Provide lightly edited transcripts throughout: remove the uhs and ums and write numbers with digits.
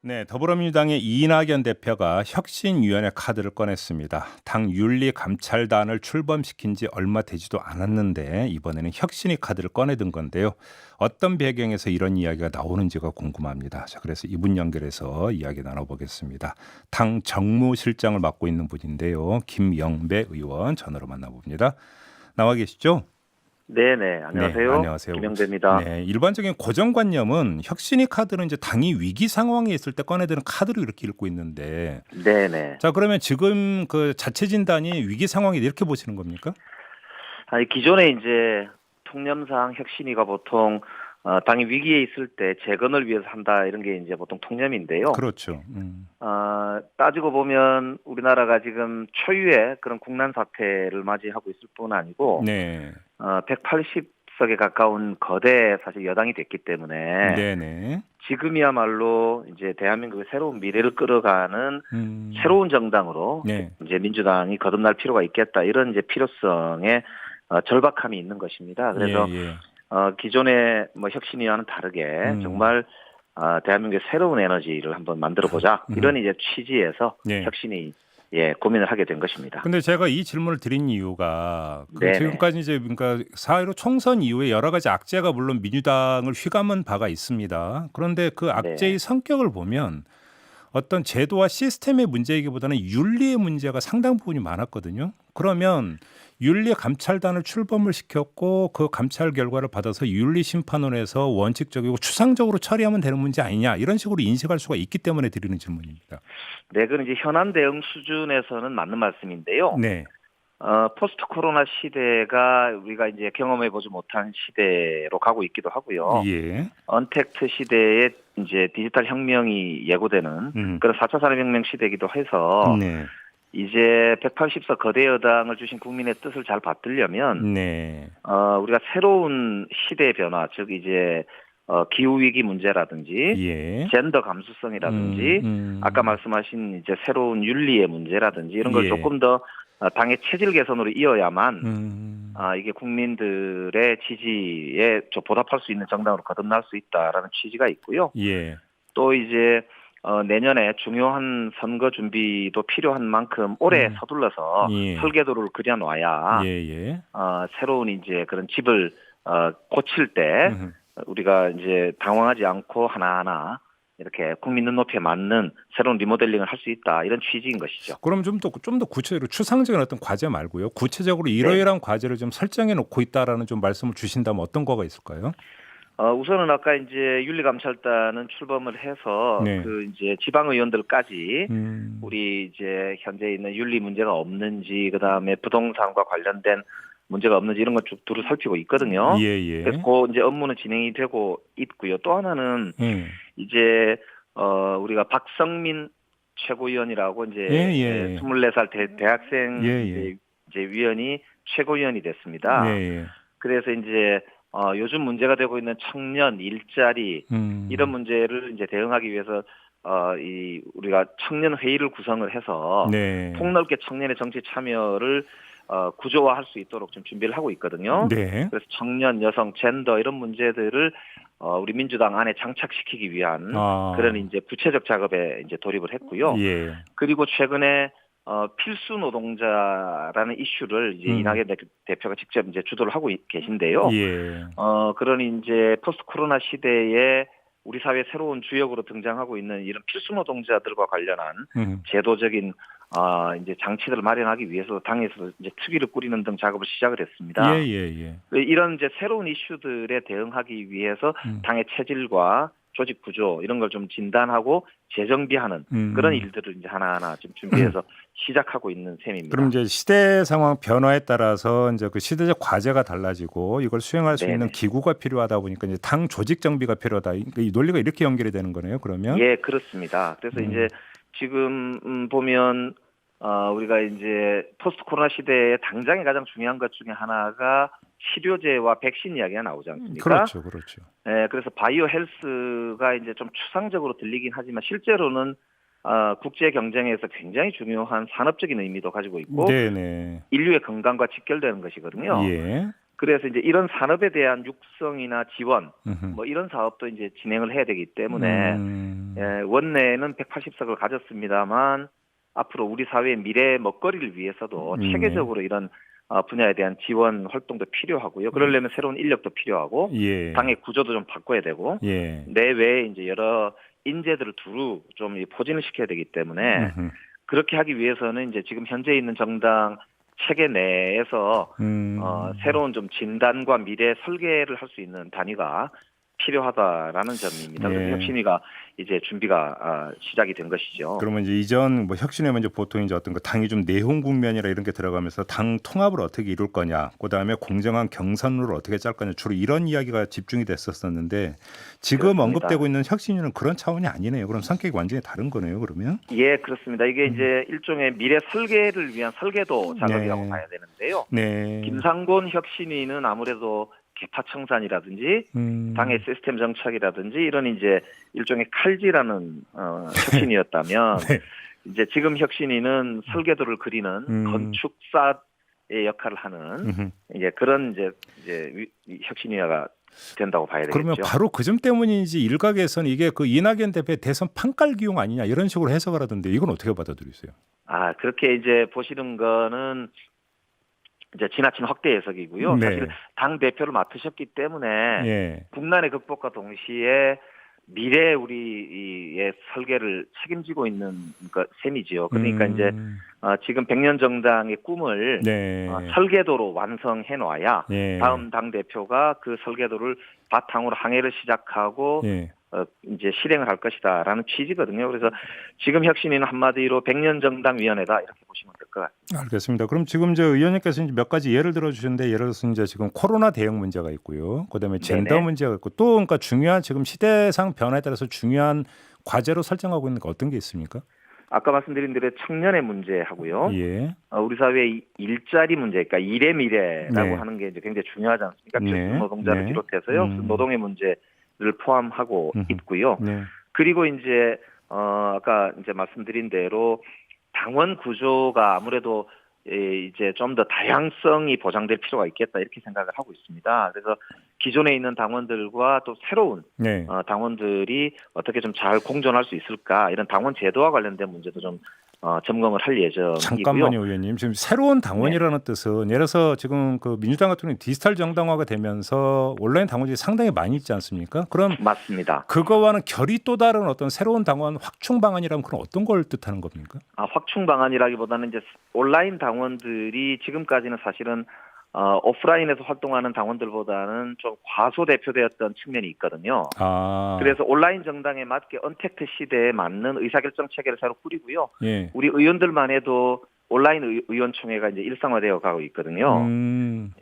네, 더불어민주당의 이낙연 대표가 혁신위원회 카드를 꺼냈습니다. 당 윤리감찰단을 출범시킨 지 얼마 되지도 않았는데 이번에는 혁신위 카드를 꺼내든 건데요. 어떤 배경에서 이런 이야기가 나오는지가 궁금합니다. 자, 그래서 이분 연결해서 이야기 나눠보겠습니다. 당 정무실장을 맡고 있는 분인데요. 김영배 의원 전화로 만나봅니다. 나와 계시죠? 네네, 네, 안녕하세요. 안녕하세요. 김영배입니다. 네, 일반적인 고정관념은 혁신위 카드는 이제 당이 위기 상황에 있을 때 꺼내드는 카드로 이렇게 읽고 있는데, 네네. 자 그러면 지금 그 자체 진단이 위기 상황이 이렇게 보시는 겁니까? 아니, 기존에 이제 통념상 혁신위가 보통 당이 위기에 있을 때 재건을 위해서 한다 이런 게 이제 보통 통념인데요. 그렇죠. 따지고 보면 우리나라가 지금 초유의 그런 국난 사태를 맞이하고 있을 뿐 아니고 네, 180석에 가까운 거대 사실 여당이 됐기 때문에 네네. 지금이야말로 이제 대한민국의 새로운 미래를 끌어가는 새로운 정당으로 네, 이제 민주당이 거듭날 필요가 있겠다 이런 이제 필요성에 절박함이 있는 것입니다. 예, 그래서 예. 기존의 뭐 혁신위와는 다르게 정말 대한민국의 새로운 에너지를 한번 만들어 보자 이런 이제 취지에서 네. 혁신이 고민을 하게 된 것입니다. 근데 제가 이 질문을 드린 이유가 그 네네. 지금까지 이제 그러니까 4.15 총선 이후에 여러 가지 악재가 물론 민주당을 휘감은 바가 있습니다. 그런데 그 악재의 네. 성격을 보면 어떤 제도와 시스템의 문제이기보다는 윤리의 문제가 상당 부분이 많았거든요. 그러면 윤리감찰단을 출범을 시켰고 그 감찰 결과를 받아서 윤리심판원에서 원칙적이고 추상적으로 처리하면 되는 문제 아니냐 이런 식으로 인식할 수가 있기 때문에 드리는 질문입니다. 네, 그건 이제 현안 대응 수준에서는 맞는 말씀인데요. 네. 포스트 코로나 시대가 우리가 이제 경험해 보지 못한 시대로 가고 있기도 하고요. 예. 언택트 시대에 이제 디지털 혁명이 예고되는 그런 4차 산업혁명 시대이기도 해서 네. 이제 180석 거대 여당을 주신 국민의 뜻을 잘 받들려면 네. 우리가 새로운 시대의 변화, 즉 이제 기후 위기 문제라든지 예. 젠더 감수성이라든지 아까 말씀하신 이제 새로운 윤리의 문제라든지 이런 걸 예. 조금 더 당의 체질 개선으로 이어야만 이게 국민들의 지지에 보답할 수 있는 정당으로 거듭날 수 있다라는 취지가 있고요. 예. 또 이제 내년에 중요한 선거 준비도 필요한 만큼 올해 서둘러서 예. 설계도를 그려놔야 예. 새로운 이제 그런 집을 고칠 때 우리가 이제 당황하지 않고 하나하나 이렇게 국민 눈높이에 맞는 새로운 리모델링을 할 수 있다 이런 취지인 것이죠. 그럼 좀 더 구체적으로 추상적인 어떤 과제 말고요. 구체적으로 이러이러한 과제를 좀 설정해 놓고 있다라는 좀 말씀을 주신다면 어떤 거가 있을까요? 우선은 아까 이제 윤리감찰단은 출범을 해서 네. 그 이제 지방의원들까지 우리 이제 현재 있는 윤리 문제가 없는지 그다음에 부동산과 관련된 문제가 없는지 이런 걸 쭉 두루 살피고 있거든요. 예. 그래서 그 이제 업무는 진행이 되고 있고요. 또 하나는 이제 우리가 박성민 최고위원이라고 이제 24살 대학생 이제 위원이 최고위원이 됐습니다. 예. 그래서 이제 요즘 문제가 되고 있는 청년 일자리 이런 문제를 이제 대응하기 위해서 이 우리가 청년 회의를 구성을 해서 네. 폭넓게 청년의 정치 참여를 구조화할 수 있도록 좀 준비를 하고 있거든요. 네. 그래서 청년, 여성, 젠더 이런 문제들을 우리 민주당 안에 장착시키기 위한 그런 이제 구체적 작업에 이제 돌입을 했고요. 예. 그리고 최근에 필수 노동자라는 이슈를 이제 이낙연 대표가 직접 이제 주도를 하고 계신데요. 예. 그런 이제 포스트 코로나 시대에 우리 사회 새로운 주역으로 등장하고 있는 이런 필수 노동자들과 관련한 제도적인 이제 장치들을 마련하기 위해서 당에서 이제 특위를 꾸리는 등 작업을 시작을 했습니다. 예. 이런 이제 새로운 이슈들에 대응하기 위해서 당의 체질과 조직 구조 이런 걸 좀 진단하고 재정비하는 그런 일들을 이제 하나하나 좀 준비해서 시작하고 있는 셈입니다. 그럼 이제 시대 상황 변화에 따라서 이제 그 시대적 과제가 달라지고 이걸 수행할 수 있는 기구가 필요하다 보니까 이제 당 조직 정비가 필요하다. 그러니까 이 논리가 이렇게 연결이 되는 거네요. 그러면 예, 그렇습니다. 그래서 이제 지금 보면 우리가 이제 포스트 코로나 시대에 당장에 가장 중요한 것 중에 하나가 치료제와 백신 이야기가 나오지 않습니까? 그렇죠. 네, 그래서 바이오 헬스가 이제 좀 추상적으로 들리긴 하지만 실제로는 국제 경쟁에서 굉장히 중요한 산업적인 의미도 가지고 있고 네네. 인류의 건강과 직결되는 것이거든요. 예. 그래서 이제 이런 산업에 대한 육성이나 지원, 음흠. 뭐 이런 사업도 이제 진행을 해야 되기 때문에 원내는 180석을 가졌습니다만 앞으로 우리 사회의 미래 먹거리를 위해서도 체계적으로 이런 분야에 대한 지원 활동도 필요하고요. 그러려면 새로운 인력도 필요하고 예. 당의 구조도 좀 바꿔야 되고 예. 내외에 이제 여러 인재들을 두루 좀 포진을 시켜야 되기 때문에 그렇게 하기 위해서는 이제 지금 현재 있는 정당 체계 내에서 새로운 좀 진단과 미래 설계를 할 수 있는 단위가 필요하다라는 점입니다. 예. 그래서 혁신위가 이제 준비가 시작이 된 것이죠. 그러면 이제 이전 뭐 혁신에 먼저 보통 이제 어떤 거 당이 좀 내홍 국면이라 이런 게 들어가면서 당 통합을 어떻게 이룰 거냐, 그다음에 공정한 경선룰을 어떻게 짤 거냐, 주로 이런 이야기가 집중이 됐었었는데 지금 그렇습니다. 언급되고 있는 혁신위는 그런 차원이 아니네요. 그럼 성격이 완전히 다른 거네요. 그러면? 예, 그렇습니다. 이게 이제 일종의 미래 설계를 위한 설계도 작업이라고 네. 봐야 되는데요. 네. 김상곤 혁신위는 아무래도 개파 청산이라든지 당의 시스템 정착이라든지 이런 이제 일종의 칼질하는 혁신이었다면 네. 이제 지금 혁신위는 설계도를 그리는 건축사의 역할을 하는 이제 그런 이제 혁신위가 된다고 봐야 되겠죠. 그러면 바로 그 점 때문인지 일각에서는 이게 그 이낙연 대표의 대선 판깔 기용 아니냐 이런 식으로 해석을 하던데 이건 어떻게 받아들이세요? 그렇게 이제 보시는 거는 이제 지나친 확대 해석이고요. 네. 사실 당 대표를 맡으셨기 때문에 예. 국난의 극복과 동시에 미래 우리의 설계를 책임지고 있는 셈이지요. 그러니까 이제 지금 100년 정당의 꿈을 네. 설계도로 완성해 놔야 예. 다음 당 대표가 그 설계도를 바탕으로 항해를 시작하고 예. 이제 실행을 할 것이다라는 취지거든요. 그래서 지금 혁신위는 한마디로 100년 정당 위원회다 이렇게 보시면 될 것 같습니다. 알겠습니다. 그럼 지금 저 의원님께서 이제 몇 가지 예를 들어주셨는데 예를 들어서 이제 지금 코로나 대응 문제가 있고요. 그다음에 젠더 네네. 문제가 있고 또 그러니까 중요한 지금 시대상 변화에 따라서 중요한 과제로 설정하고 있는 게 어떤 게 있습니까? 아까 말씀드린 대로 청년의 문제하고요. 예. 우리 사회의 일자리 문제, 그러니까 일의 미래라고 네. 하는 게 이제 굉장히 중요하지 않습니까? 네. 필수 노동자를 네. 비롯해서요. 노동의 문제를 포함하고 있고요. 네. 그리고 이제 아까 이제 말씀드린 대로 당원 구조가 아무래도 이제 좀 더 다양성이 보장될 필요가 있겠다 이렇게 생각을 하고 있습니다. 그래서 기존에 있는 당원들과 또 새로운 네. 당원들이 어떻게 좀 잘 공존할 수 있을까 이런 당원 제도와 관련된 문제도 좀 점검을 할 예정이고요. 잠깐만요, 의원님. 지금 새로운 당원이라는 뜻은 예를 들어서 지금 그 민주당 같은 경우는 디지털 정당화가 되면서 온라인 당원들이 상당히 많이 있지 않습니까? 그럼 맞습니다. 그거와는 결이 또 다른 어떤 새로운 당원 확충 방안이라면 그럼 어떤 걸 뜻하는 겁니까? 확충 방안이라기보다는 이제 온라인 당원들이 지금까지는 사실은 오프라인에서 활동하는 당원들보다는 좀 과소대표되었던 측면이 있거든요. 그래서 온라인 정당에 맞게 언택트 시대에 맞는 의사결정 체계를 새로 꾸리고요. 예. 우리 의원들만 해도 온라인 의원총회가 이제 일상화되어 가고 있거든요.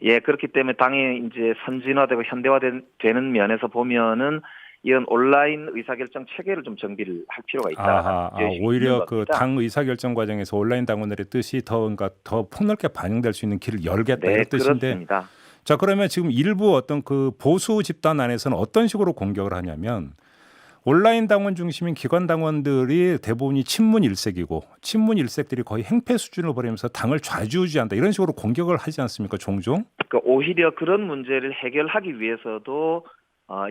예, 그렇기 때문에 당이 이제 선진화되고 현대화되는 면에서 보면은 이런 온라인 의사결정 체계를 좀 정비를 할 필요가 있다. 오히려 그 당 의사결정 과정에서 온라인 당원들의 뜻이 그러니까 더 폭넓게 반영될 수 있는 길을 열겠다 네, 이런 뜻인데. 그렇습니다. 자, 그러면 지금 일부 어떤 그 보수 집단 안에서는 어떤 식으로 공격을 하냐면 온라인 당원 중심인 기관 당원들이 대부분이 친문 일색이고 친문 일색들이 거의 행패 수준을 벌이면서 당을 좌지우지한다 이런 식으로 공격을 하지 않습니까, 종종? 그러니까 오히려 그런 문제를 해결하기 위해서도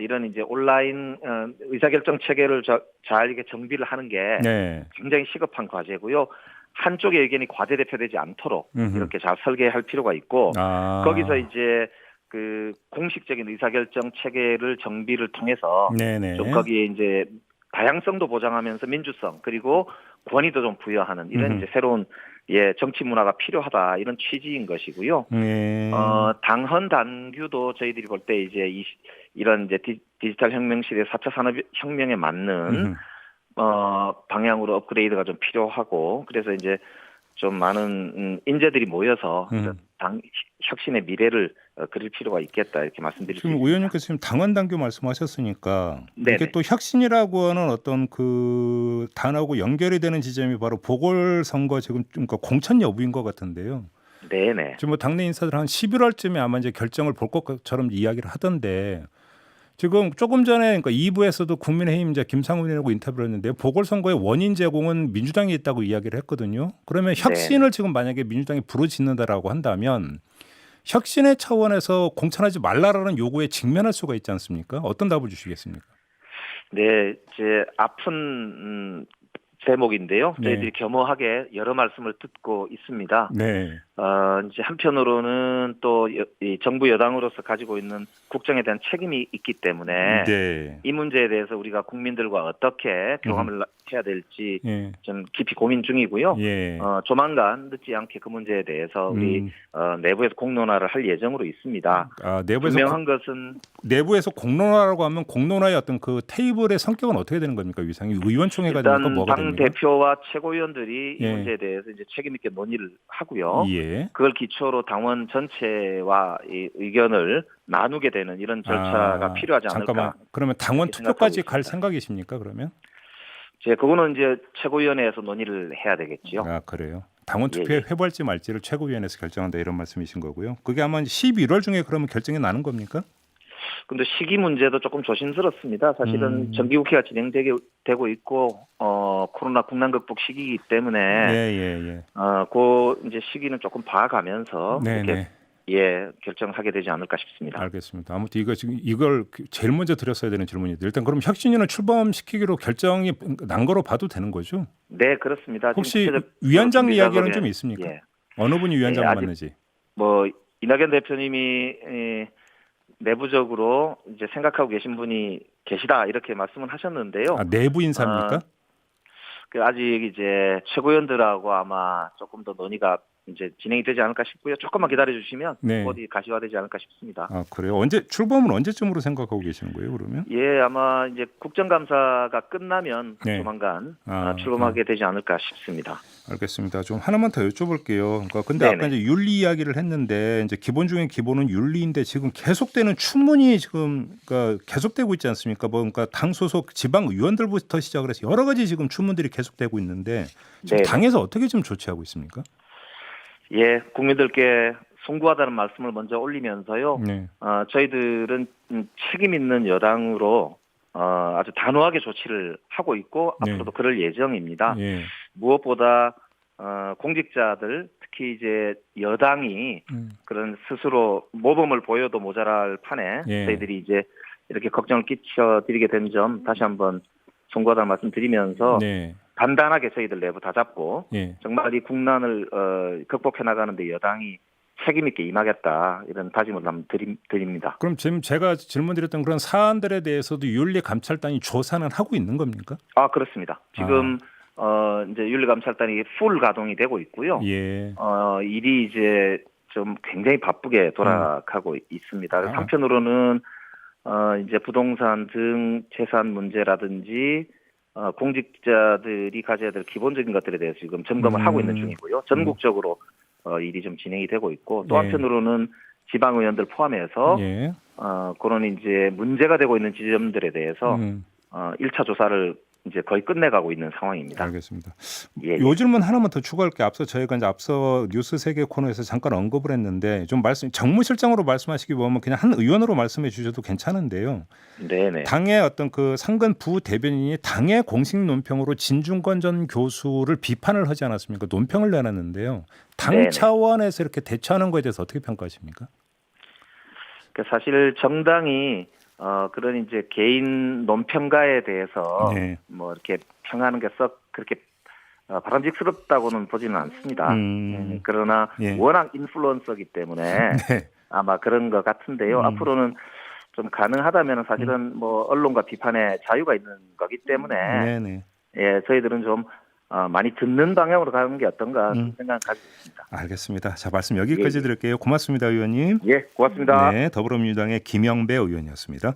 이런 이제 온라인 의사결정 체계를 잘 이렇게 정비를 하는 게 네. 굉장히 시급한 과제고요. 한쪽의 의견이 과대대표되지 않도록 이렇게 잘 설계할 필요가 있고 거기서 이제 그 공식적인 의사결정 체계를 정비를 통해서 네네. 좀 거기에 이제 다양성도 보장하면서 민주성 그리고 권위도 좀 부여하는 이런 이제 새로운 정치 문화가 필요하다 이런 취지인 것이고요. 당헌 당규도 저희들이 볼 때 이제 이런 이제 디지털 혁명 시대 4차 산업 혁명에 맞는 방향으로 업그레이드가 좀 필요하고 그래서 이제 좀 많은 인재들이 모여서 당 혁신의 미래를 그릴 필요가 있겠다 이렇게 말씀드릴 수 지금 있습니다. 의원님께서 지금 당헌 당규 말씀하셨으니까 네네. 이게 또 혁신이라고 하는 어떤 그 단하고 연결이 되는 지점이 바로 보궐선거 지금 좀 공천 여부인 것 같은데요. 네네. 지금 뭐 당내 인사들 한 11월쯤에 아마 이제 결정을 볼 것처럼 이야기를 하던데 지금 조금 전에 그러니까 2부에서도 국민의힘 이제 김상훈 의원하고 인터뷰를 했는데 보궐선거의 원인 제공은 민주당이 있다고 이야기를 했거든요. 그러면 혁신을 지금 만약에 민주당이 부르짖는다라고 한다면 혁신의 차원에서 공천하지 말라라는 요구에 직면할 수가 있지 않습니까? 어떤 답을 주시겠습니까? 네, 이제 아픈 제목인데요. 네. 저희들이 겸허하게 여러 말씀을 듣고 있습니다. 네. 이제 한편으로는 또 이 정부 여당으로서 가지고 있는 국정에 대한 책임이 있기 때문에 네. 이 문제에 대해서 우리가 국민들과 어떻게 교감을 해야 될지 예. 좀 깊이 고민 중이고요. 예. 조만간 늦지 않게 그 문제에 대해서 우리 내부에서 공론화를 할 예정으로 있습니다. 분명한 것은 내부에서 공론화라고 하면 공론화의 어떤 그 테이블의 성격은 어떻게 되는 겁니까? 위상이 의원총회가 됩니까? 일단 뭐가 당 됩니까? 대표와 최고위원들이 이 예. 문제에 대해서 이제 책임 있게 논의를 하고요. 예. 그걸 기초로 당원 전체와 이 의견을 나누게 되는 이런 절차가 필요하지 않을까. 잠깐만. 그러면 당원 투표까지 갈 있습니다. 생각이십니까? 그러면? 그거는 이제 최고위원회에서 논의를 해야 되겠죠. 그래요. 당원 투표에 예. 회부할지 말지를 최고위원회에서 결정한다 이런 말씀이신 거고요. 그게 아마 11월 중에 그러면 결정이 나는 겁니까? 근데 시기 문제도 조금 조심스럽습니다. 사실은 정기국회가 진행되고 있고 코로나 국난 극복 시기이기 때문에 그 이제 시기는 조금 봐가면서 네네. 이렇게 결정하게 되지 않을까 싶습니다. 알겠습니다. 아무튼 이걸 제일 먼저 드렸어야 되는 질문인데 일단 그럼 혁신위원을 출범시키기로 결정이 난 거로 봐도 되는 거죠? 네, 그렇습니다. 혹시 위원장 이야기는 좀 있습니까? 예. 어느 분이 위원장을 맡는지? 이낙연 대표님이 내부적으로 이제 생각하고 계신 분이 계시다 이렇게 말씀을 하셨는데요. 내부 인사입니까? 아직 이제 최고위원들하고 아마 조금 더 논의가 이제 진행이 되지 않을까 싶고요. 조금만 기다려 주시면 어디 가시화되지 않을까 싶습니다. 그래요? 출범은 언제쯤으로 생각하고 계시는 거예요, 그러면? 예, 아마 이제 국정감사가 끝나면 조만간 출범하게 되지 않을까 싶습니다. 알겠습니다. 좀 하나만 더 여쭤볼게요. 근데 아까 이제 윤리 이야기를 했는데 이제 기본 중에 기본은 윤리인데 지금 계속되는 추문이 지금 계속되고 있지 않습니까? 그러니까 당 소속 지방 의원들부터 시작을 해서 여러 가지 지금 추문들이 계속되고 있는데 지금 당에서 어떻게 좀 조치하고 있습니까? 예, 국민들께 송구하다는 말씀을 먼저 올리면서요. 저희들은 책임 있는 여당으로 아주 단호하게 조치를 하고 있고 앞으로도 그럴 예정입니다. 무엇보다 공직자들 특히 이제 여당이 그런 스스로 모범을 보여도 모자랄 판에 저희들이 이제 이렇게 걱정을 끼쳐드리게 된 점 다시 한번 송구하다는 말씀 드리면서 단단하게 저희들 내부 다 잡고 정말 이 국난을 극복해 나가는 데 여당이 책임 있게 임하겠다 이런 다짐을 한번 드립니다. 그럼 지금 제가 질문드렸던 그런 사안들에 대해서도 윤리감찰단이 조사는 하고 있는 겁니까? 그렇습니다. 지금 이제 윤리감찰단이 풀 가동이 되고 있고요. 일이 이제 좀 굉장히 바쁘게 돌아가고 있습니다. 한편으로는 이제 부동산 등 재산 문제라든지 공직자들이 가져야 될 기본적인 것들에 대해서 지금 점검을 하고 있는 중이고요. 전국적으로 일이 좀 진행이 되고 있고 또 한편으로는 지방 의원들 포함해서 그런 이제 문제가 되고 있는 지점들에 대해서 1차 조사를 이제 거의 끝내가고 있는 상황입니다. 알겠습니다. 요 질문 하나만 더 추가할게요. 저희가 이제 앞서 뉴스 세계 코너에서 잠깐 언급을 했는데 좀 정무실장으로 말씀하시기 보면 그냥 한 의원으로 말씀해 주셔도 괜찮은데요. 네네. 당의 어떤 그 상근 부대변인이 당의 공식 논평으로 진중권 전 교수를 비판을 하지 않았습니까? 논평을 내놨는데요. 당 차원에서 이렇게 대처하는 것에 대해서 어떻게 평가하십니까? 사실 정당이 그런 이제 개인 논평가에 대해서 뭐 이렇게 평하는 게 썩 그렇게 바람직스럽다고는 보지는 않습니다. 그러나 워낙 인플루언서이기 때문에 아마 그런 것 같은데요. 앞으로는 좀 가능하다면 사실은 뭐 언론과 비판의 자유가 있는 거기 때문에 저희들은 좀 많이 듣는 방향으로 가는 게 어떤가 생각을 가지고 있습니다. 알겠습니다. 자, 말씀 여기까지 드릴게요. 고맙습니다, 의원님. 고맙습니다. 더불어민주당의 김영배 의원이었습니다.